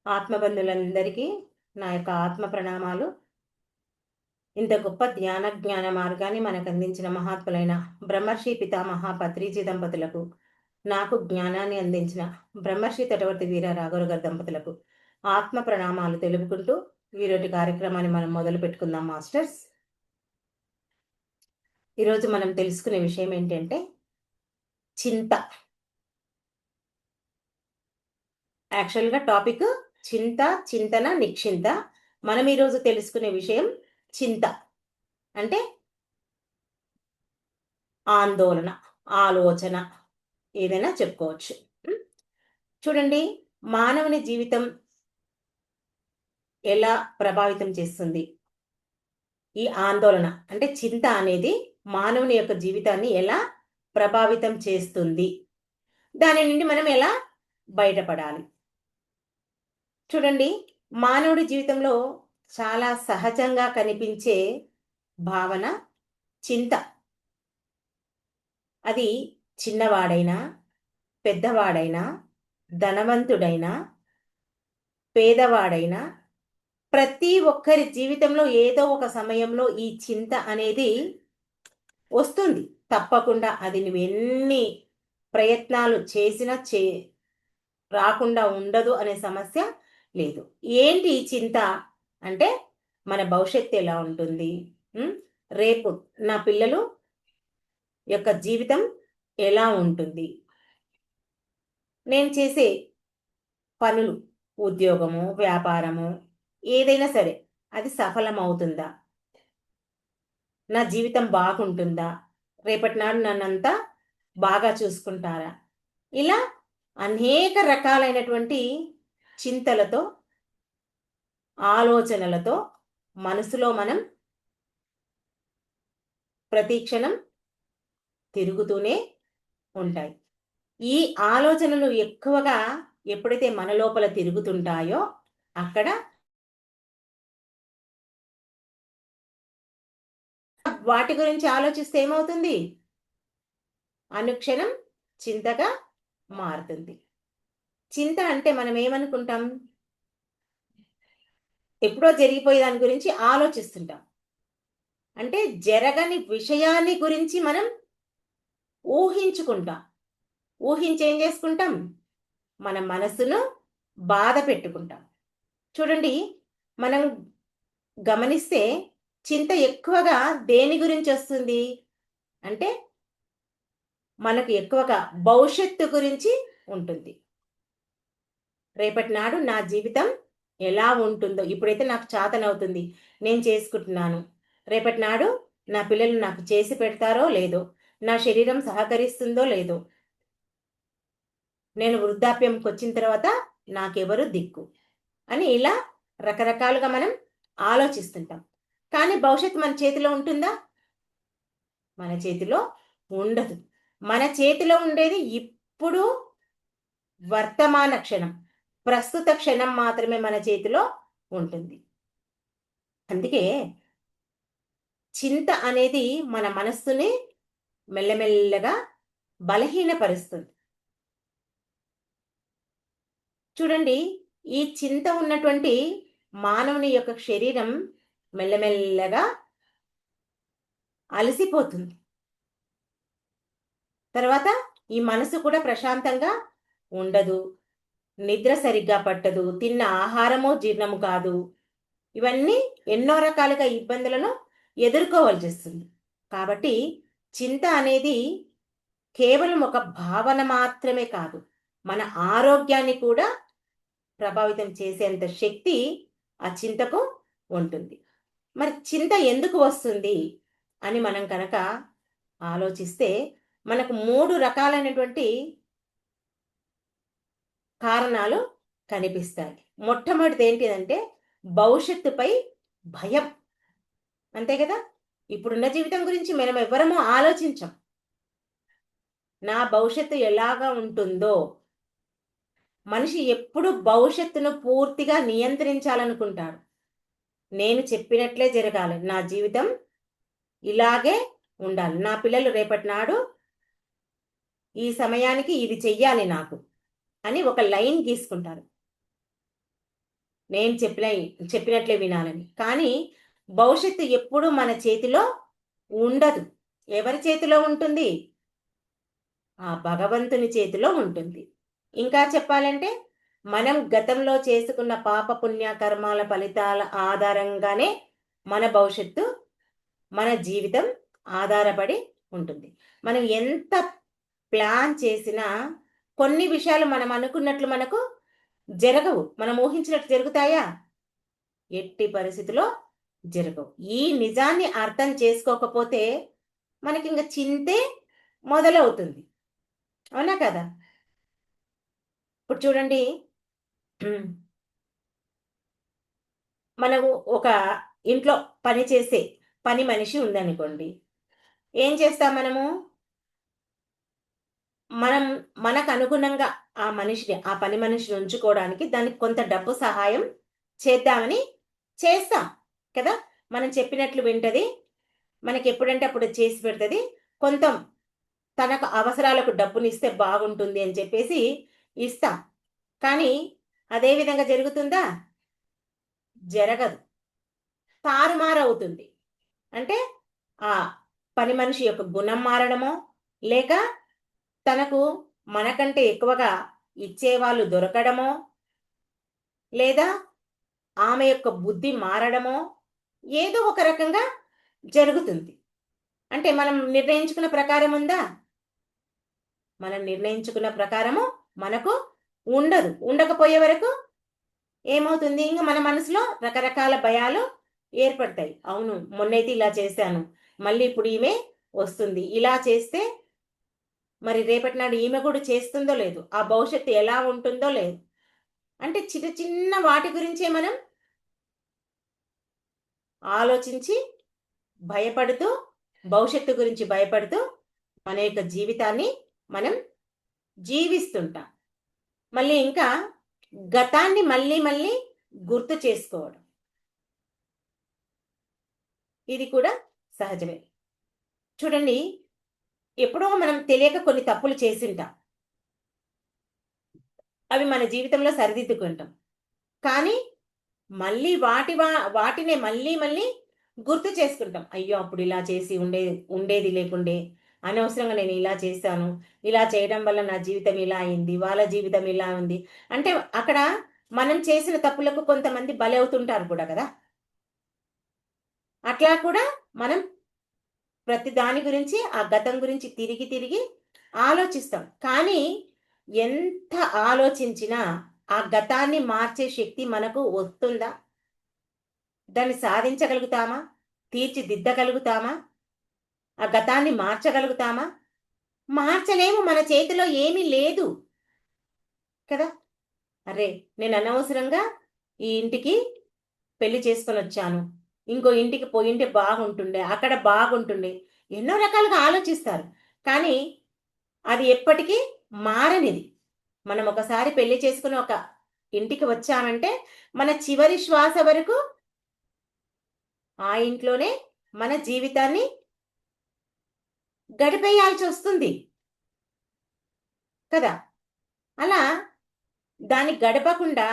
ఆత్మబంధులందరికీ నా యొక్క ఆత్మ ప్రణామాలు. ఇంత గొప్ప జ్ఞాన మార్గాన్ని మనకు అందించిన మహాత్ములైన బ్రహ్మర్షి పితామహ పత్రిజీ దంపతులకు, నాకు జ్ఞానాన్ని అందించిన బ్రహ్మర్షి తటవర్తి వీర రాఘవ గారి దంపతులకు ఆత్మ ప్రణామాలు తెలుపుకుంటూ ఈరోజు కార్యక్రమాన్ని మనం మొదలు పెట్టుకుందాం మాస్టర్స్. ఈరోజు మనం తెలుసుకునే విషయం ఏంటంటే చింత. యాక్చువల్గా టాపిక్ చింత, చింతన, నిక్షింత. మనం ఈరోజు తెలుసుకునే విషయం చింత అంటే ఆందోళన, ఆలోచన, ఏదైనా చెప్పుకోవచ్చు. చూడండి, మానవుని జీవితం ఎలా ప్రభావితం చేస్తుంది ఈ ఆందోళన అంటే చింత అనేది మానవుని యొక్క జీవితాన్ని ఎలా ప్రభావితం చేస్తుంది, దాని నుండి మనం ఎలా బయటపడాలి? చూడండి, మానవుడి జీవితంలో చాలా సహజంగా కనిపించే భావన చింత. అది చిన్నవాడైనా, పెద్దవాడైనా, ధనవంతుడైనా, పేదవాడైనా ప్రతి ఒక్కరి జీవితంలో ఏదో ఒక సమయంలో ఈ చింత అనేది వస్తుంది తప్పకుండా. అది నువ్వు ఎన్ని ప్రయత్నాలు చేసినా రాకుండా ఉండదు అనే సమస్య లేదు. ఏంటి ఈ చింత అంటే మన భవిష్యత్తు ఎలా ఉంటుంది, రేపు నా పిల్లలు యొక్క జీవితం ఎలా ఉంటుంది, నేను చేసే పనులు, ఉద్యోగము, వ్యాపారము, ఏదైనా సరే అది సఫలమవుతుందా, నా జీవితం బాగుంటుందా, రేపటి నాడు నన్నంతా బాగా చూసుకుంటారా, ఇలా అనేక రకాలైనటువంటి చింతలతో, ఆలోచనలతో మనసులో మనం ప్రతిక్షణం తిరుగుతూనే ఉంటాయి. ఈ ఆలోచనలు ఎక్కువగా ఎప్పుడైతే మన లోపల తిరుగుతుంటాయో అక్కడ వాటి గురించి ఆలోచిస్తే ఏమవుతుంది? అనుక్షణం చింతగా మారుతుంది. చింత అంటే మనం ఏమనుకుంటాం? ఎప్పుడో జరిగిపోయే దాని గురించి ఆలోచిస్తుంటాం. అంటే జరగని విషయాన్ని గురించి మనం ఊహించుకుంటాం. ఊహించి ఏం చేసుకుంటాం? మన మనసును బాధ పెట్టుకుంటాం. చూడండి, మనం గమనిస్తే చింత ఎక్కువగా దేని గురించి వస్తుంది అంటే మనకు ఎక్కువగా భవిష్యత్తు గురించి ఉంటుంది. రేపటి నాడు నా జీవితం ఎలా ఉంటుందో, ఇప్పుడైతే నాకు చాతనవుతుంది, నేను చేసుకుంటున్నాను, రేపటి నాడు నా పిల్లలు నాకు చేసి పెడతారో లేదో, నా శరీరం సహకరిస్తుందో లేదో, నేను వృద్ధాప్యంకి వచ్చిన తర్వాత నాకెవరు దిక్కు అని ఇలా రకరకాలుగా మనం ఆలోచిస్తుంటాం. కానీ భవిష్యత్తు మన చేతిలో ఉంటుందా? మన చేతిలో ఉండదు. మన చేతిలో ఉండేది ఇప్పుడు వర్తమాన క్షణం, ప్రస్తుత క్షణం మాత్రమే మన చేతిలో ఉంటుంది. అందుకే చింత అనేది మన మనస్సుని మెల్లమెల్లగా బలహీనపరుస్తుంది. చూడండి, ఈ చింత ఉన్నటువంటి మానవుని యొక్క శరీరం మెల్లమెల్లగా అలసిపోతుంది. తర్వాత ఈ మనసు కూడా ప్రశాంతంగా ఉండదు, నిద్ర సరిగ్గా పట్టదు, తిన్న ఆహారము జీర్ణము కాదు. ఇవన్నీ ఎన్నో రకాలుగా ఇబ్బందులను ఎదుర్కోవాల్సి వస్తుంది. కాబట్టి చింత అనేది కేవలం ఒక భావన మాత్రమే కాదు, మన ఆరోగ్యాన్ని కూడా ప్రభావితం చేసేంత శక్తి ఆ చింతకు ఉంటుంది. మరి చింత ఎందుకు వస్తుంది అని మనం కనుక ఆలోచిస్తే మనకు 3 రకాలైనటువంటి కారణాలు కనిపిస్తాయి. మొట్టమొదటిది ఏంటిదంటే భవిష్యత్తుపై భయం. అంతే కదా? ఇప్పుడున్న జీవితం గురించి మనం ఎవ్వరము ఆలోచించం. నా భవిష్యత్తు ఎలాగా ఉంటుందో, మనిషి ఎప్పుడు భవిష్యత్తును పూర్తిగా నియంత్రించాలనుకుంటాడు. నేను చెప్పినట్లే జరగాలి, నా జీవితం ఇలాగే ఉండాలి, నా పిల్లలు రేపటి నాడు ఈ సమయానికి ఇది చెయ్యాలి నాకు అని ఒక లైన్ గీసుకుంటారు. నేను చెప్పినట్లే వినాలని. కానీ భవిష్యత్తు ఎప్పుడూ మన చేతిలో ఉండదు. ఎవరి చేతిలో ఉంటుంది? ఆ భగవంతుని చేతిలో ఉంటుంది. ఇంకా చెప్పాలంటే మనం గతంలో చేసుకున్న పాప పుణ్య కర్మాల ఫలితాల ఆధారంగానే మన భవిష్యత్తు, మన జీవితం ఆధారపడి ఉంటుంది. మనం ఎంత ప్లాన్ చేసినా కొన్ని విషయాలు మనం అనుకున్నట్లు మనకు జరగవు. మనం ఊహించినట్టు జరుగుతాయా? ఎట్టి పరిస్థితిలో జరగవు. ఈ నిజాన్ని అర్థం చేసుకోకపోతే మనకింక చింతే మొదలవుతుంది. అవునా కదా? ఇప్పుడు చూడండి, మనము ఒక ఇంట్లో పని చేసే పని మనిషి ఉందనుకోండి. ఏం చేస్తాం మనము? మనం మనకు అనుగుణంగా ఆ పని మనిషిని ఉంచుకోవడానికి దానికి కొంత డబ్బు సహాయం చేద్దామని చేస్తాం కదా! మనం చెప్పినట్లు వింటది. మనకెప్పుడంటే అప్పుడు చేసి పెడతది. కొంత తనకు అవసరాలకు డబ్బునిస్తే బాగుంటుంది అని చెప్పేసి ఇస్తాం. కానీ అదే విధంగా జరుగుతుందా? జరగదు. తారుమారవుతుంది. అంటే ఆ పని మనిషి యొక్క గుణం మారడమో, లేక తనకు మనకంటే ఎక్కువగా ఇచ్చేవాళ్ళు దొరకడమో, లేదా ఆమె యొక్క బుద్ధి మారడమో, ఏదో ఒక రకంగా జరుగుతుంది. అంటే మనం నిర్ణయించుకున్న ప్రకారం ఉందా? మనం నిర్ణయించుకున్న ప్రకారము మనకు ఉండదు. ఉండకపోయే వరకు ఏమవుతుంది? ఇంక మన మనసులో రకరకాల భయాలు ఏర్పడతాయి. అవును, మొన్నైతే ఇలా చేశాను. మళ్ళీ ఇప్పుడు ఈమె వస్తుంది. ఇలా చేస్తే మరి రేపటి నాడు ఈమె కూడా చేస్తుందో లేదో, ఆ భవిష్యత్తు ఎలా ఉంటుందో లేదు. అంటే చిన్న చిన్న వాటి గురించే మనం ఆలోచించి భయపడుతూ, భవిష్యత్తు గురించి భయపడుతూ మన యొక్క జీవితాన్ని మనం జీవిస్తుంటాం. మళ్ళీ ఇంకా గతాన్ని మళ్ళీ మళ్ళీ గుర్తు చేసుకోవడం. ఇది కూడా సహజమే. చూడండి, ఎప్పుడో మనం తెలియక కొన్ని తప్పులు చేసుంటాం. అవి మన జీవితంలో సరిదిద్దుకుంటాం. కానీ మళ్ళీ వాటినే మళ్ళీ మళ్ళీ గుర్తు చేసుకుంటాం. అయ్యో! అప్పుడు ఇలా చేసి ఉండేది లేకుండే. అనవసరంగా నేను ఇలా చేశాను. ఇలా చేయడం వల్ల నా జీవితం ఇలా అయింది. వాళ్ళ జీవితం ఇలా ఉంది. అంటే అక్కడ మనం చేసిన తప్పులకు కొంతమంది బలవుతుంటారు కూడా కదా! అట్లా కూడా మనం ప్రతి దాని గురించి, ఆ గతం గురించి తిరిగి తిరిగి ఆలోచిస్తాం. కానీ ఎంత ఆలోచించినా ఆ గతాన్ని మార్చే శక్తి మనకు వస్తుందా? దాన్ని సాధించగలుగుతామా? తీర్చిదిద్దగలుగుతామా? ఆ గతాన్ని మార్చగలుగుతామా? మార్చలేము. మన చేతిలో ఏమీ లేదు కదా! అరే! నేను అనవసరంగా ఈ ఇంటికి పెళ్లి చేసుకొనొచ్చాను. ఇంకో ఇంటికి పోయుంటే బాగుంటుండే. అక్కడ బాగుంటుండే. ఎన్నో రకాలుగా ఆలోచిస్తారు. కానీ అది ఎప్పటికీ మారనిది. మనం ఒకసారి పెళ్లి చేసుకొని ఒక ఇంటికి వచ్చామంటే మన చివరి శ్వాస వరకు ఆ ఇంట్లోనే మన జీవితాన్ని గడిపేయాల్సొస్తుంది కదా! అలా దాన్ని గడపకుండా,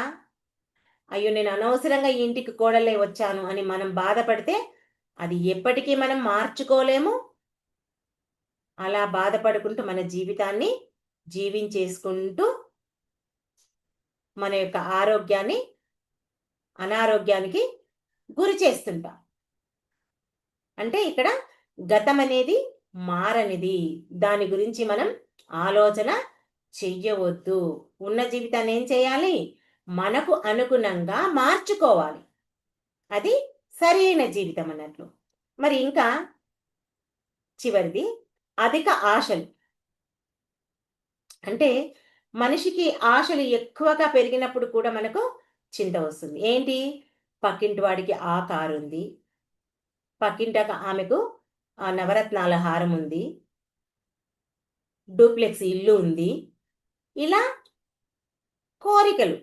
అయ్యో! నేను అనవసరంగా ఈ ఇంటికి కోడలై వచ్చాను అని మనం బాధపడితే అది ఎప్పటికీ మనం మార్చుకోలేము. అలా బాధపడుకుంటూ మన జీవితాన్ని జీవించేసుకుంటూ మన యొక్క ఆరోగ్యాన్ని అనారోగ్యానికి గురి చేస్తుంటాం. అంటే ఇక్కడ గతం అనేది మారనిది. దాని గురించి మనం ఆలోచన చెయ్యవద్దు. ఉన్న జీవితాన్ని ఏం చేయాలి? మనకు అనుగుణంగా మార్చుకోవాలి. అది సరైన జీవితం అన్నట్లు. మరి ఇంకా చివరిది అధిక ఆశలు. అంటే మనిషికి ఆశలు ఎక్కువగా పెరిగినప్పుడు కూడా మనకు చింత వస్తుంది. ఏంటి? పక్కింటి వాడికి ఆ కారుంది. ఆమెకు ఆ నవరత్నాల హారం ఉంది. డూప్లెక్స్ ఇల్లు ఉంది. ఇలా కోరికలు.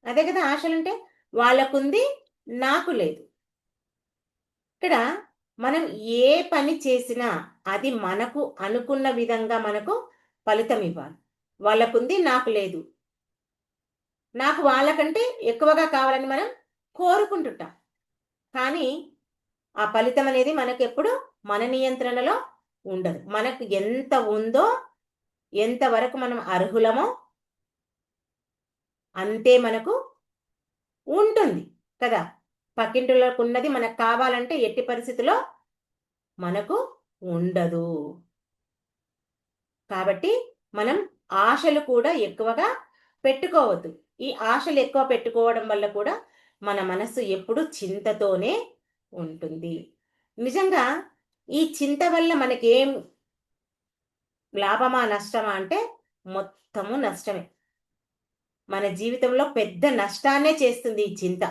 అదే కదా ఆశలంటే. వాళ్ళకుంది, నాకు లేదు. ఇక్కడ మనం ఏ పని చేసినా అది మనకు అనుకున్న విధంగా మనకు ఫలితం ఇవ్వాలి. వాళ్ళకుంది, నాకు లేదు. నాకు వాళ్ళకంటే ఎక్కువగా కావాలని మనం కోరుకుంటుంటాం. కానీ ఆ ఫలితం అనేది మనకెప్పుడు మన నియంత్రణలో ఉండదు. మనకు ఎంత ఉందో, ఎంతవరకు మనం అర్హులమో అంతే మనకు ఉంటుంది కదా! పక్కింటోళ్ళకున్నది మనకు కావాలంటే ఎట్టి పరిస్థితిలో మనకు ఉండదు. కాబట్టి మనం ఆశలు కూడా ఎక్కువగా పెట్టుకోవద్దు. ఈ ఆశలు ఎక్కువ పెట్టుకోవడం వల్ల కూడా మన మనస్సు ఎప్పుడు చింతతోనే ఉంటుంది. నిజంగా ఈ చింత వల్ల మనకేం లాభమా? నష్టమా? అంటే మొత్తము నష్టమే. మన జీవితంలో పెద్ద నష్టాన్నే చేస్తుంది ఈ చింత.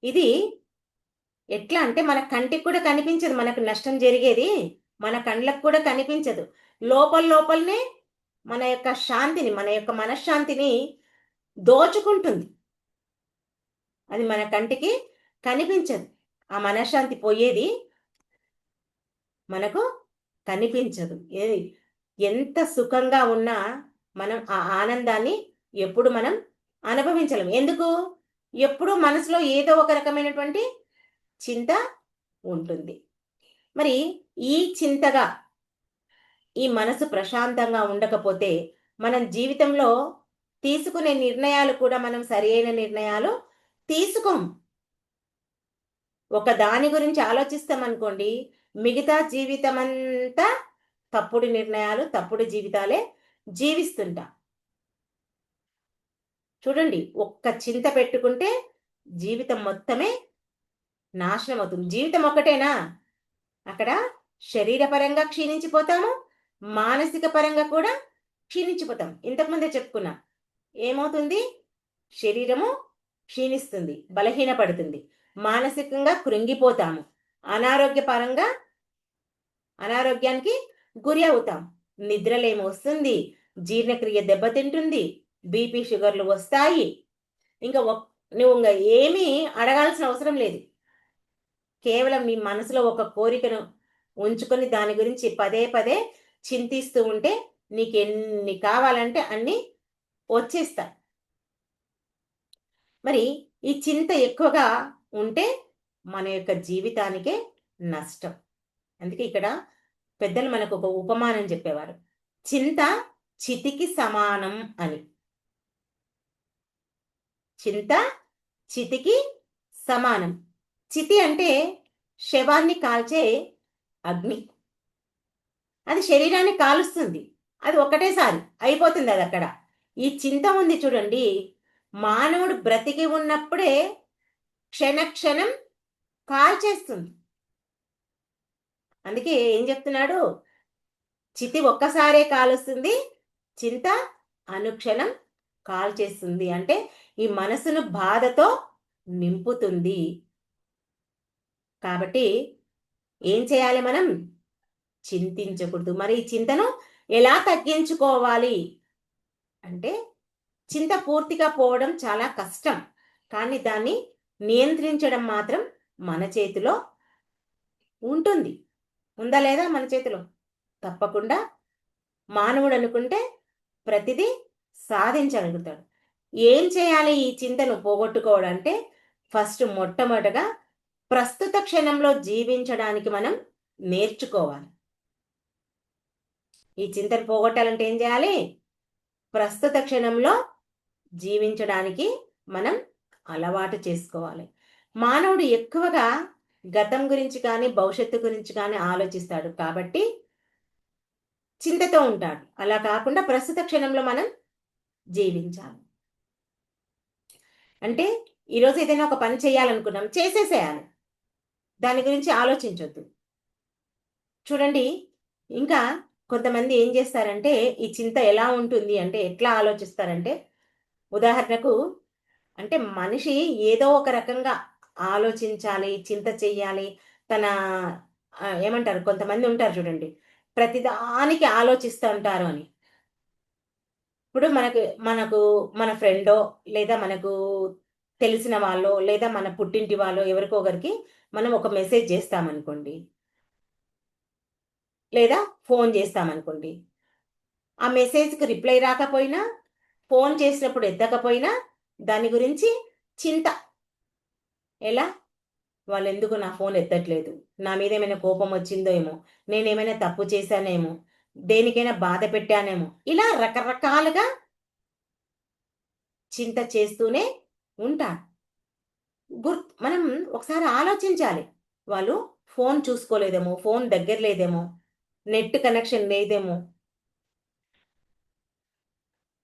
ఇది ఎట్లా అంటే మన కంటికి కూడా కనిపించదు మనకు నష్టం జరిగేది. మన కండ్లకు కూడా కనిపించదు. లోపలనే మన యొక్క శాంతిని, మన యొక్క మనశ్శాంతిని దోచుకుంటుంది. అది మన కంటికి కనిపించదు. ఆ మనశ్శాంతి పోయేది మనకు కనిపించదు. ఏది ఎంత సుఖంగా ఉన్నా మనం ఆ ఆనందాన్ని ఎప్పుడు మనం అనుభవించలేం. ఎందుకు? ఎప్పుడూ మనసులో ఏదో ఒక రకమైనటువంటి చింత ఉంటుంది. మరి ఈ చింతగా ఈ మనసు ప్రశాంతంగా ఉండకపోతే మనం జీవితంలో తీసుకునే నిర్ణయాలు కూడా మనం సరియైన నిర్ణయాలు తీసుకోం. ఒక దాని గురించి ఆలోచిస్తామనుకోండి, మిగతా జీవితమంతా తప్పుడు నిర్ణయాలు, తప్పుడు జీవితాలే జీవిస్తుంటాం. చూడండి, ఒక్క చింత పెట్టుకుంటే జీవితం మొత్తమే నాశనం అవుతుంది. జీవితం ఒక్కటేనా? అక్కడ శరీరపరంగా క్షీణించిపోతాము, మానసిక పరంగా కూడా క్షీణించిపోతాం. ఇంతకుముందే చెప్పుకున్నా. ఏమవుతుంది? శరీరము క్షీణిస్తుంది, బలహీనపడుతుంది. మానసికంగా కృంగిపోతాము. అనారోగ్యపరంగా అనారోగ్యానికి గురి అవుతాం. నిద్రలేమొస్తుంది, జీర్ణక్రియ దెబ్బతింటుంది, బీపీ, షుగర్లు వస్తాయి. ఇంకా నువ్వు ఇంక ఏమీ అడగాల్సిన అవసరం లేదు. కేవలం నీ మనసులో ఒక కోరికను ఉంచుకొని దాని గురించి పదే పదే చింతిస్తూ ఉంటే నీకెన్ని కావాలంటే అన్ని వచ్చేస్తాయి. మరి ఈ చింత ఎక్కువగా ఉంటే మన యొక్క జీవితానికే నష్టం. అందుకే ఇక్కడ పెద్దలు మనకు ఒక ఉపమానం చెప్పేవారు. చింత చితికి సమానం అని. చింత చితికి సమానం. చితి అంటే శవాన్ని కాల్చే అగ్ని. అది శరీరాన్ని కాలుస్తుంది. అది ఒకటేసారి అయిపోతుంది అది అక్కడ. ఈ చింత ఉంది చూడండి, మానవుడు బ్రతికి ఉన్నప్పుడే క్షణక్షణం కాల్చేస్తుంది. అందుకే ఏం చెప్తున్నాడు? చితి ఒక్కసారే కాలుస్తుంది, చింత అనుక్షణం కాల్చేస్తుంది. అంటే ఈ మనసును బాధతో నింపుతుంది. కాబట్టి ఏం చేయాలి మనం? చింతించకూడదు. మరి ఈ చింతను ఎలా తగ్గించుకోవాలి అంటే, చింత పూర్తిగా పోవడం చాలా కష్టం. కానీ దాన్ని నియంత్రించడం మాత్రం మన చేతిలో ఉంటుంది. ఉందా లేదా మన చేతిలో? తప్పకుండా మానవుడు అనుకుంటే ప్రతిదీ సాధించగలుగుతాడు. ఏం చేయాలి ఈ చింతను పోగొట్టుకోవడం అంటే, ఫస్ట్ మొట్టమొదటగా ప్రస్తుత క్షణంలో జీవించడానికి మనం నేర్చుకోవాలి. ఈ చింతను పోగొట్టాలంటే ఏం చేయాలి? ప్రస్తుత క్షణంలో జీవించడానికి మనం అలవాటు చేసుకోవాలి. మానవుడు ఎక్కువగా గతం గురించి కానీ, భవిష్యత్తు గురించి కానీ ఆలోచిస్తాడు. కాబట్టి చింతతో ఉంటాడు. అలా కాకుండా ప్రస్తుత క్షణంలో మనం జీవించాలి. అంటే ఈరోజు ఏదైనా ఒక పని చేయాలనుకున్నాం, చేసేసేయాలి. దాని గురించి ఆలోచించొద్దు. చూడండి, ఇంకా కొంతమంది ఏం చేస్తారంటే, ఈ చింత ఎలా ఉంటుంది అంటే, ఎట్లా ఆలోచిస్తారంటే, ఉదాహరణకు అంటే మనిషి ఏదో ఒక రకంగా ఆలోచించాలి, చింత చెయ్యాలి. తన ఏమంటారు, కొంతమంది ఉంటారు చూడండి, ప్రతిదానికి ఆలోచిస్తూ ఉంటారు అని. ఇప్పుడు మనకు మనకు మన ఫ్రెండో, లేదా మనకు తెలిసిన వాళ్ళో, లేదా మన పుట్టింటి వాళ్ళో ఎవరికో ఒకరికి మనం ఒక మెసేజ్ చేస్తామనుకోండి, లేదా ఫోన్ చేస్తామనుకోండి. ఆ మెసేజ్‌కి రిప్లై రాకపోయినా ఫోన్ చేసినప్పుడు ఎత్తకపోయినా దాని గురించి చింత. ఎలా? వాళ్ళు ఎందుకు నా ఫోన్ ఎత్తట్లేదు, నా మీద ఏమైనా కోపం వచ్చిందో ఏమో, నేనేమైనా తప్పు చేశానేమో, దేనికైనా బాధ పెట్టానేమో, ఇలా రకరకాలుగా చింత చేస్తూనే ఉంటారు. మనం ఒకసారి ఆలోచించాలి. వాళ్ళు ఫోన్ చూసుకోలేదేమో, ఫోన్ దగ్గర లేదేమో, నెట్ కనెక్షన్ లేదేమో,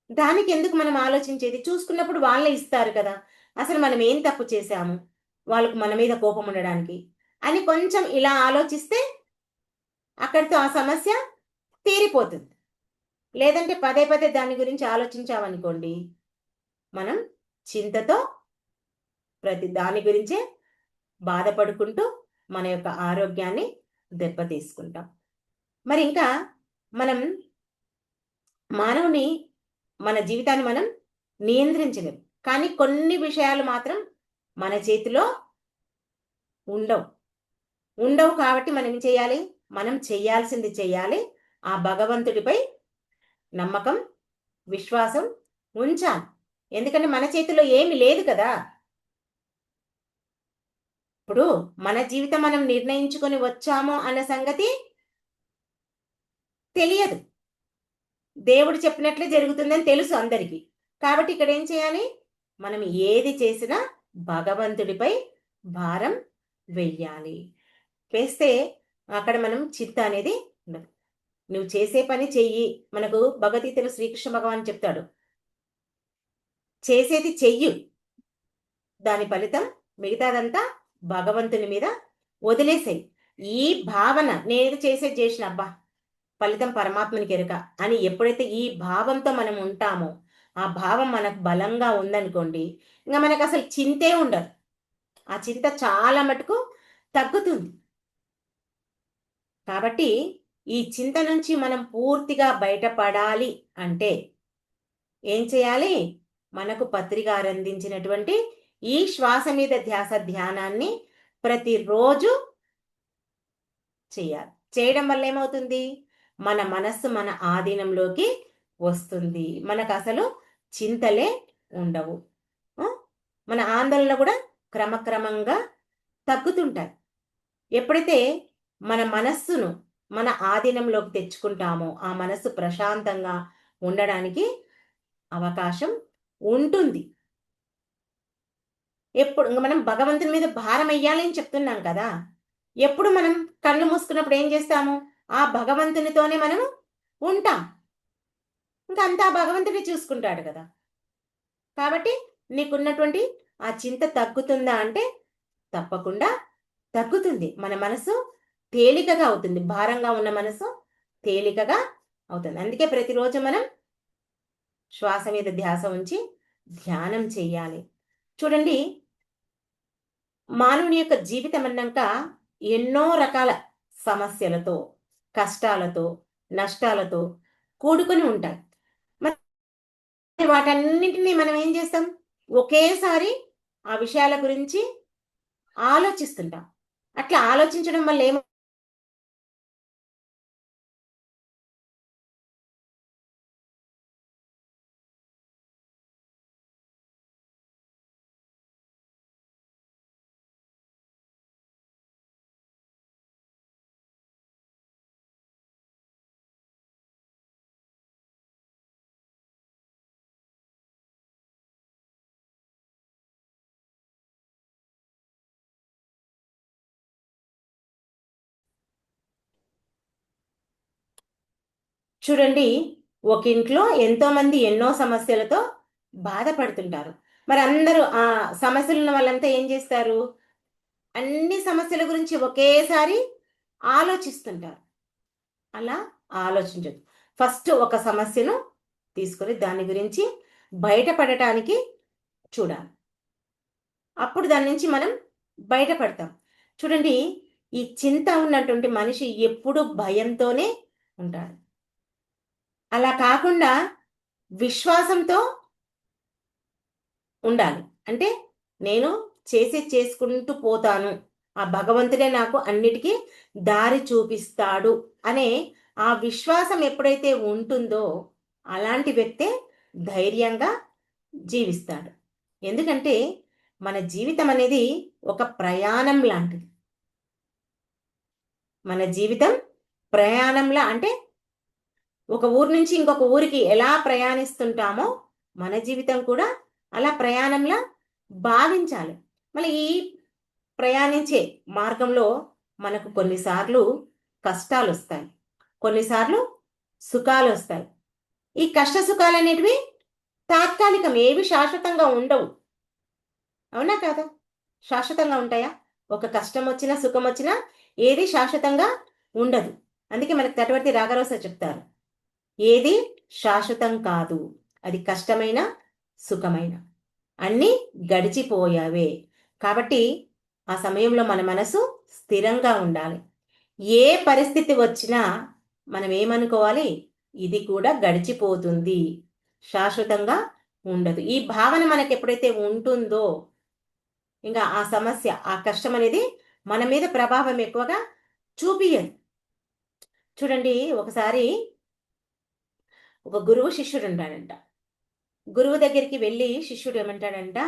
దానికి ఎందుకు మనం ఆలోచించేది? చూసుకున్నప్పుడు వాళ్ళే ఇస్తారు కదా. అసలు మనం ఏం తప్పు చేశాము వాళ్ళకు మన మీద కోపం ఉండడానికి అని కొంచెం ఇలా ఆలోచిస్తే అక్కడితో ఆ సమస్య తీరిపోతుంది. లేదంటే పదే పదే దాని గురించి ఆలోచించామనుకోండి, మనం చింతతో ప్రతి దాని గురించే బాధపడుకుంటూ మన యొక్క ఆరోగ్యాన్ని దెబ్బతీసుకుంటాం. మరి ఇంకా మనం మానవుని మన జీవితాన్ని మనం నియంత్రించలేం. కానీ కొన్ని విషయాలు మాత్రం మన చేతిలో ఉండవు. ఉండవు కాబట్టి మనం ఏం చేయాలి? మనం చేయాల్సింది చేయాలి. ఆ భగవంతుడిపై నమ్మకం, విశ్వాసం ఉంచాలి. ఎందుకంటే మన చేతిలో ఏమి లేదు కదా. ఇప్పుడు మన జీవితం మనం నిర్ణయించుకొని వచ్చాము అన్న సంగతి తెలియదు. దేవుడు చెప్పినట్లే జరుగుతుందని తెలుసు అందరికీ. కాబట్టి ఇక్కడ ఏం చేయాలి? మనం ఏది చేసినా భగవంతుడిపై భారం వెయ్యాలి. వేస్తే అక్కడ మనం చింత అనేది ఉండదు. నువ్వు చేసే పని చెయ్యి. మనకు భగవద్గీతలో శ్రీకృష్ణ భగవాన్ చెప్తాడు, చేసేది చెయ్యు, దాని ఫలితం మిగతాదంతా భగవంతుని మీద వదిలేసేయి. ఈ భావన నేను చేసేది చేసిన అబ్బా ఫలితం పరమాత్మనికి ఎరుక అని ఎప్పుడైతే ఈ భావంతో మనం ఉంటామో, ఆ భావం మనకు బలంగా ఉందనుకోండి, ఇంకా మనకు అసలు చింతే ఉండదు. ఆ చింత చాలా మటుకు తగ్గుతుంది. కాబట్టి ఈ చింత నుంచి మనం పూర్తిగా బయటపడాలి అంటే ఏం చేయాలి? మనకు పత్రికారు అందించినటువంటి ఈ శ్వాస మీద ధ్యాస ధ్యానాన్ని ప్రతిరోజు చేయాలి. చేయడం వల్ల ఏమవుతుంది? మన మనస్సు మన ఆధీనంలోకి వస్తుంది. మనకు అసలు చింతలే ఉండవు. మన ఆందోళన కూడా క్రమక్రమంగా తగ్గుతుంటాయి. ఎప్పుడైతే మన మనస్సును మన ఆధీనంలోకి తెచ్చుకుంటామో ఆ మనస్సు ప్రశాంతంగా ఉండడానికి అవకాశం ఉంటుంది. ఎప్పుడు మనం భగవంతుని మీద భారం వెయ్యాలని చెప్తున్నాం కదా. ఎప్పుడు మనం కళ్ళు మూసుకున్నప్పుడు ఏం చేస్తాము? ఆ భగవంతునితోనే మనము ఉంటాం. ఇంకా అంతా భగవంతుడే చూసుకుంటాడు కదా. కాబట్టి నీకున్నటువంటి ఆ చింత తగ్గుతుందా అంటే తప్పకుండా తగ్గుతుంది. మన మనసు తేలికగా అవుతుంది. భారంగా ఉన్న మనసు తేలికగా అవుతుంది. అందుకే ప్రతిరోజు మనం శ్వాస మీద ధ్యాస ఉంచి ధ్యానం చేయాలి. చూడండి, మానవుని యొక్క జీవితం అన్నాక ఎన్నో రకాల సమస్యలతో, కష్టాలతో, నష్టాలతో కూడుకొని ఉంటాయి. మరి వాటన్నిటినీ మనం ఏం చేస్తాం? ఒకేసారి ఆ విషయాల గురించి ఆలోచిస్తుంటాం. అట్లా ఆలోచించడం వల్ల ఏమో చూడండి, ఒక ఇంట్లో ఎంతో మంది ఎన్నో సమస్యలతో బాధపడుతుంటారు. మరి అందరూ ఆ సమస్యలు ఉన్న వాళ్ళంతా ఏం చేస్తారు? అన్ని సమస్యల గురించి ఒకేసారి ఆలోచిస్తుంటారు. అలా ఆలోచించదు. ఫస్ట్ ఒక సమస్యను తీసుకొని దాని గురించి బయటపడటానికి చూడాలి. అప్పుడు దాని నుంచి మనం బయటపడతాం. చూడండి, ఈ చింత ఉన్నటువంటి మనిషి ఎప్పుడు భయంతోనే ఉంటాడు. అలా కాకుండా విశ్వాసంతో ఉండాలి. అంటే నేను చేసుకుంటూ పోతాను, ఆ భగవంతుడే నాకు అన్నిటికీ దారి చూపిస్తాడు అనే ఆ విశ్వాసం ఎప్పుడైతే ఉంటుందో అలాంటి వ్యక్తే ధైర్యంగా జీవిస్తాడు. ఎందుకంటే మన జీవితం అనేది ఒక ప్రయాణం లాంటిది. మన జీవితం ప్రయాణంలా అంటే ఒక ఊరు నుంచి ఇంకొక ఊరికి ఎలా ప్రయాణిస్తుంటామో మన జీవితం కూడా అలా ప్రయాణంలా భావించాలి. మళ్ళీ ఈ ప్రయాణించే మార్గంలో మనకు కొన్నిసార్లు కష్టాలు వస్తాయి, కొన్నిసార్లు సుఖాలు వస్తాయి. ఈ కష్ట సుఖాలు అనేటివి తాత్కాలికం, ఏవి శాశ్వతంగా ఉండవు. అవునా కాదా? శాశ్వతంగా ఉంటాయా? ఒక కష్టం వచ్చినా సుఖం వచ్చినా ఏది శాశ్వతంగా ఉండదు. అందుకే మనకు తటవర్తి రాఘరోస చెప్తారు, ఏది శాశ్వతం కాదు, అది కష్టమైన సుఖమైన అన్నీ గడిచిపోయావే. కాబట్టి ఆ సమయంలో మన మనసు స్థిరంగా ఉండాలి. ఏ పరిస్థితి వచ్చినా మనం ఏమనుకోవాలి, ఇది కూడా గడిచిపోతుంది, శాశ్వతంగా ఉండదు. ఈ భావన మనకు ఎప్పుడైతే ఉంటుందో ఇంకా ఆ సమస్య, ఆ కష్టం అనేది మన మీద ప్రభావం ఎక్కువగా చూపియదు. చూడండి, ఒకసారి ఒక గురువు శిష్యుడు ఉంటాడంట. గురువు దగ్గరికి వెళ్ళి శిష్యుడు ఏమంటాడంట,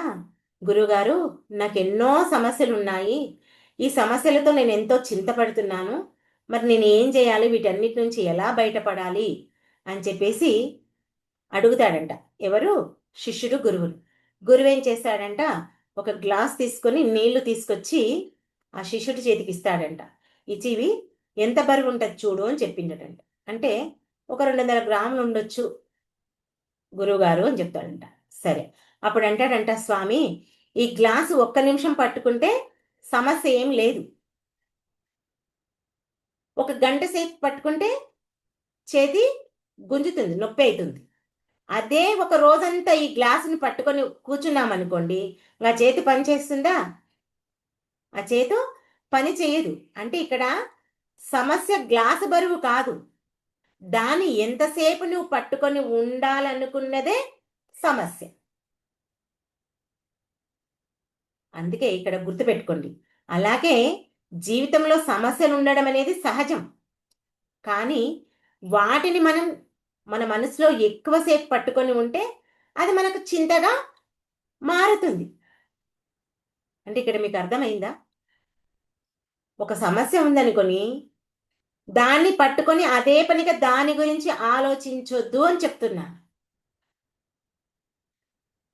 గురువుగారు, నాకు ఎన్నో సమస్యలు ఉన్నాయి, ఈ సమస్యలతో నేను ఎంతో చింతపడుతున్నాను, మరి నేను ఏం చేయాలి, వీటన్నిటి నుంచి ఎలా బయటపడాలి అని చెప్పేసి అడుగుతాడంట. ఎవరు? శిష్యుడు గురువులు. గురువు ఏం చేస్తాడంట, ఒక గ్లాస్ తీసుకొని నీళ్లు తీసుకొచ్చి ఆ శిష్యుడి చేతికి ఇస్తాడంట. ఇచ్చి ఇవి ఎంత బరువు ఉంటుంది చూడు అని చెప్పిండటంట. అంటే ఒక 200 గ్రాములు ఉండొచ్చు గురువుగారు అని చెప్తాడంట. సరే, అప్పుడు అంటాడంట, స్వామి, ఈ గ్లాసు ఒక్క నిమిషం పట్టుకుంటే సమస్య ఏం లేదు, ఒక గంట సేపు పట్టుకుంటే చేతి గుంజుతుంది, నొప్పి అవుతుంది. అదే ఒక రోజంతా ఈ గ్లాసుని పట్టుకొని కూర్చున్నామనుకోండి, ఆ చేతి పని చేస్తుందా? ఆ చేతు పని చేయదు. అంటే ఇక్కడ సమస్య గ్లాసు బరువు కాదు, దాన్ని ఎంతసేపు నువ్వు పట్టుకొని ఉండాలనుకున్నదే సమస్య. అందుకే ఇక్కడ గుర్తుపెట్టుకోండి. అలాగే జీవితంలో సమస్యలు ఉండడం అనేది సహజం. కానీ వాటిని మనం మన మనసులో ఎక్కువసేపు పట్టుకొని ఉంటే అది మనకు చింతగా మారుతుంది. అంటే ఇక్కడ మీకు అర్థమైందా? ఒక సమస్య ఉందనుకొని దాన్ని పట్టుకొని అదే పనిగా దాని గురించి ఆలోచించొద్దు అని చెప్తున్నాను.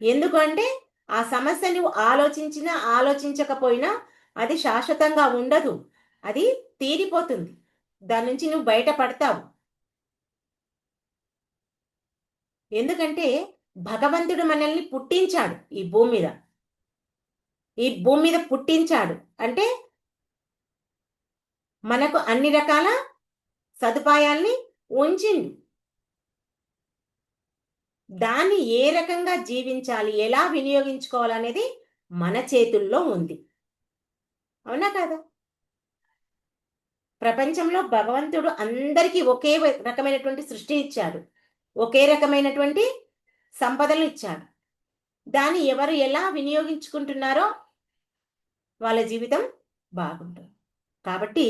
ఎందుకంటే ఆ సమస్య నువ్వు ఆలోచించినా ఆలోచించకపోయినా అది శాశ్వతంగా ఉండదు, అది తీరిపోతుంది, దాని నుంచి నువ్వు బయటపడతావు. ఎందుకంటే భగవంతుడు మనల్ని పుట్టించాడు ఈ భూమి మీద. ఈ భూమి మీద పుట్టించాడు అంటే మనకు అన్ని రకాల సదుపాయాల్ని ఉంచిండు. దాన్ని ఏ రకంగా జీవించాలి, ఎలా వినియోగించుకోవాలనేది మన చేతుల్లో ఉంది. అవునా కాదా? ప్రపంచంలో భగవంతుడు అందరికీ ఒకే రకమైనటువంటి సృష్టి ఇచ్చాడు, ఒకే రకమైనటువంటి సంపదలు ఇచ్చాడు. దాన్ని ఎవరు ఎలా వినియోగించుకుంటున్నారో వాళ్ళ జీవితం బాగుంటుంది. కాబట్టి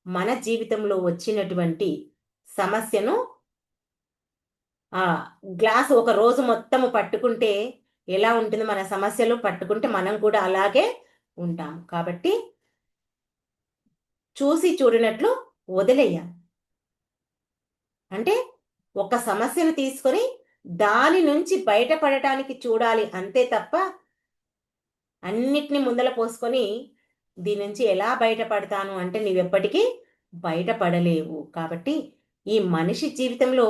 మన జీవితంలో వచ్చినటువంటి సమస్యను ఆ గ్లాస్ ఒక రోజు మొత్తము పట్టుకుంటే ఎలా ఉంటుంది, మన సమస్యలు పట్టుకుంటే మనం కూడా అలాగే ఉంటాం. కాబట్టి చూసి చూడనట్లు వదిలేయాలి. అంటే ఒక సమస్యను తీసుకొని దాని నుంచి బయటపడటానికి చూడాలి అంతే తప్ప అన్నిటినీ ముందల పోసుకొని దీని నుంచి ఎలా బయటపడతాను అంటే నీవెప్పటికీ బయటపడలేవు. కాబట్టి ఈ మనిషి జీవితంలో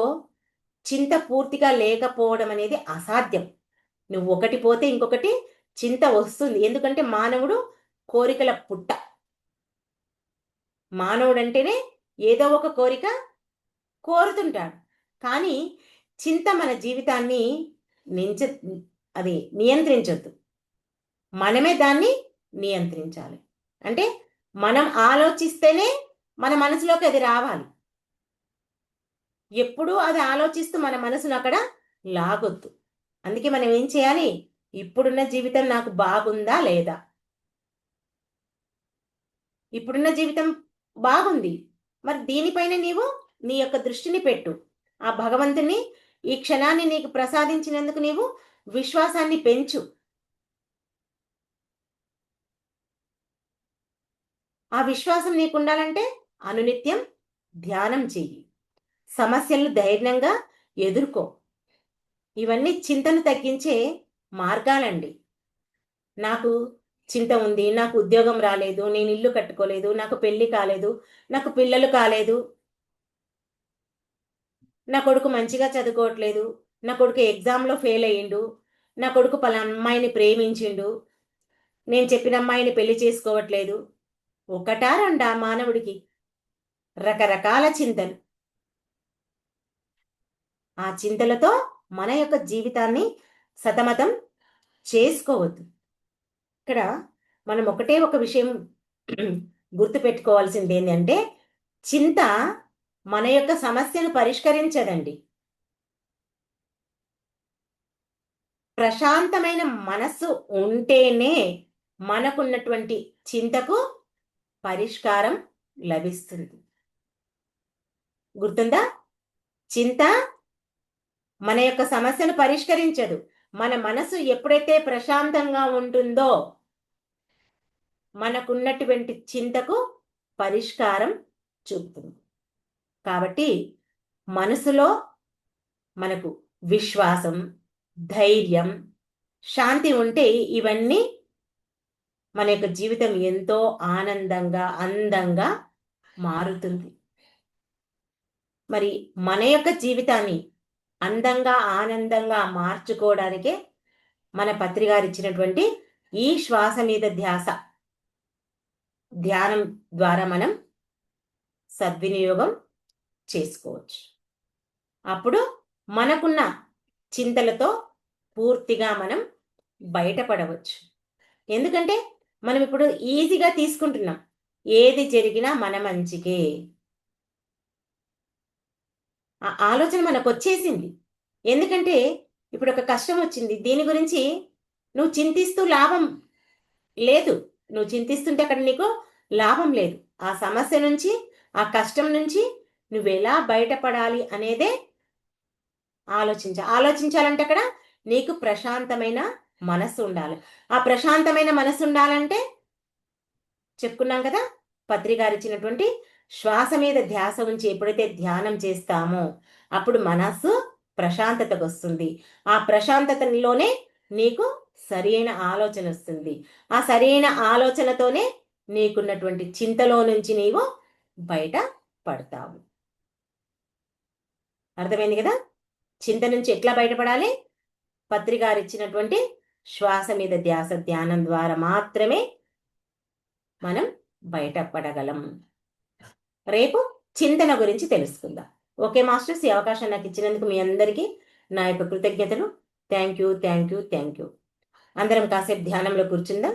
చింత పూర్తిగా లేకపోవడం అనేది అసాధ్యం. నువ్వు ఒకటి పోతే ఇంకొకటి చింత వస్తుంది. ఎందుకంటే మానవుడు కోరికల పుట్ట. మానవుడంటేనే ఏదో ఒక కోరిక కోరుతుంటాడు. కానీ చింత మన జీవితాన్ని నించ అది నియంత్రించొద్దు, మనమే దాన్ని నియంత్రించాలి. అంటే మనం ఆలోచిస్తేనే మన మనసులోకి అది రావాలి. ఎప్పుడూ అది ఆలోచిస్తూ మన మనసును అక్కడ లాగొద్దు. అందుకే మనం ఏం చేయాలి, ఇప్పుడున్న జీవితం నాకు బాగుందా లేదా, ఇప్పుడున్న జీవితం బాగుంది, మరి దీనిపైన నీవు నీ యొక్క దృష్టిని పెట్టు. ఆ భగవంతుని ఈ క్షణాన్ని నీకు ప్రసాదించినందుకు నీవు విశ్వాసాన్ని పెంచు. ఆ విశ్వాసం నీకు ఉండాలంటే అనునిత్యం ధ్యానం చెయ్యి. సమస్యలను ధైర్యంగా ఎదుర్కో. ఇవన్నీ చింతను తగ్గించే మార్గాలండి. నాకు చింత ఉంది, నాకు ఉద్యోగం రాలేదు, నేను ఇల్లు కట్టుకోలేదు, నాకు పెళ్లి కాలేదు, నాకు పిల్లలు కాలేదు, నా కొడుకు మంచిగా చదువుకోవట్లేదు, నా కొడుకు ఎగ్జామ్లో ఫెయిల్ అయ్యిండు, నా కొడుకు పలానా అమ్మాయిని ప్రేమించిండు, నేను చెప్పిన అమ్మాయిని పెళ్లి చేసుకోవట్లేదు. ఒకటా రెండా మానవుడికి రకరకాల చింతలు. ఆ చింతలతో మన యొక్క జీవితాన్ని సతమతం చేసుకోవద్దు. ఇక్కడ మనం ఒకటే ఒక విషయం గుర్తుపెట్టుకోవాల్సింది ఏంటంటే, చింత మన యొక్క సమస్యను పరిష్కరించదండి. ప్రశాంతమైన మనస్సు ఉంటేనే మనకున్నటువంటి చింతకు పరిష్కారం లభిస్తుంది. గుర్తుందా? చింత మన యొక్క సమస్యను పరిష్కరించదు. మన మనసు ఎప్పుడైతే ప్రశాంతంగా ఉంటుందో మనకున్నటువంటి చింతకు పరిష్కారం చూపుతుంది. కాబట్టి మనసులో మనకు విశ్వాసం, ధైర్యం, శాంతి ఉంటే ఇవన్నీ మన యొక్క జీవితం ఎంతో ఆనందంగా, అందంగా మారుతుంది. మరి మన యొక్క జీవితాన్ని అందంగా, ఆనందంగా మార్చుకోవడానికే మన పత్రిగారు ఇచ్చినటువంటి ఈ శ్వాస మీద ధ్యాస ధ్యానం ద్వారా మనం సద్వినియోగం చేసుకోవచ్చు. అప్పుడు మనకున్న చింతలతో పూర్తిగా మనం బయటపడవచ్చు. ఎందుకంటే మనం ఇప్పుడు ఈజీగా తీసుకుంటున్నాం, ఏది జరిగినా మన మంచికే. ఆ ఆలోచన మనకు వచ్చేసింది. ఎందుకంటే ఇప్పుడు ఒక కష్టం వచ్చింది, దీని గురించి నువ్వు చింతిస్తూ లాభం లేదు. నువ్వు చింతిస్తుంటే అక్కడ నీకు లాభం లేదు. ఆ సమస్య నుంచి, ఆ కష్టం నుంచి నువ్వు ఎలా బయటపడాలి అనేదే ఆలోచించాలంటే అక్కడ నీకు ప్రశాంతమైన మనస్సు ఉండాలి. ఆ ప్రశాంతమైన మనస్సు ఉండాలంటే చెప్పుకున్నాం కదా, పత్రిగారు ఇచ్చినటువంటి శ్వాస మీద ధ్యాస ఉంచి ఎప్పుడైతే ధ్యానం చేస్తామో అప్పుడు మనస్సు ప్రశాంతతకు వస్తుంది. ఆ ప్రశాంతతలోనే నీకు సరైన ఆలోచన వస్తుంది. ఆ సరైన ఆలోచనతోనే నీకున్నటువంటి చింతలో నుంచి నీవు బయట పడతావు. అర్థమైంది కదా? చింత నుంచి ఎట్లా బయటపడాలి? పత్రిగారు ఇచ్చినటువంటి శ్వాస మీద ధ్యాస ధ్యానం ద్వారా మాత్రమే మనం బయటపడగలం. రేపు చింతన గురించి తెలుసుకుందాం. ఓకే మాస్టర్స్, ఈ అవకాశం నాకు ఇచ్చినందుకు మీ అందరికీ నా యొక్క కృతజ్ఞతలు. Thank you. అందరం కాసేపు ధ్యానంలో కూర్చుందాం.